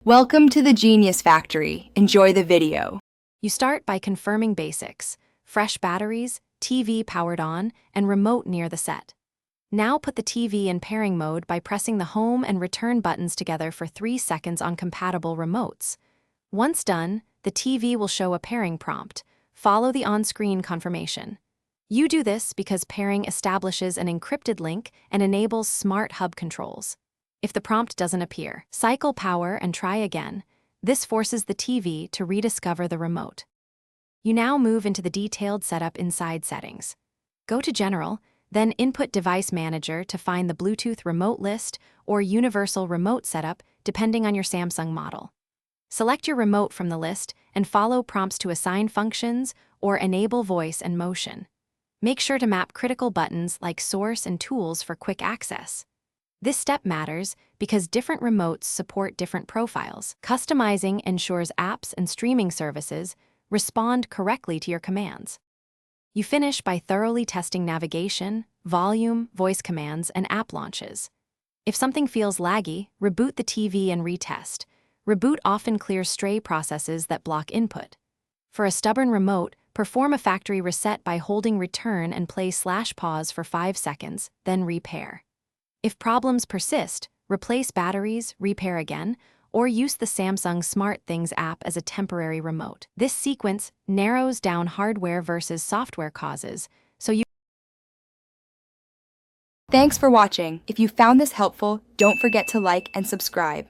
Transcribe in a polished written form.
Welcome to the Genius Factory. Enjoy the video. You start by confirming basics: fresh batteries, TV powered on, and remote near the set. Now put the TV in pairing mode by pressing the home and return buttons together for 3 seconds on compatible remotes. Once done, the TV will show a pairing prompt. Follow the on-screen confirmation. You do this because pairing establishes an encrypted link and enables smart hub controls. If the prompt doesn't appear, cycle power and try again. This forces the TV to rediscover the remote. You now move into the detailed setup inside settings. Go to General, then input Device Manager to find the Bluetooth remote list or Universal Remote setup depending on your Samsung model. Select your remote from the list and follow prompts to assign functions or enable voice and motion. Make sure to map critical buttons like Source and Tools for quick access. This step matters because different remotes support different profiles. Customizing ensures apps and streaming services respond correctly to your commands. You finish by thoroughly testing navigation, volume, voice commands, and app launches. If something feels laggy, reboot the TV and retest. Reboot often clears stray processes that block input. For a stubborn remote, perform a factory reset by holding return and play/pause for 5 seconds, then repair. If problems persist, replace batteries, repair again, or use the Samsung SmartThings app as a temporary remote. This sequence narrows down hardware versus software causes, so you... Thanks for watching. If you found this helpful, don't forget to like and subscribe.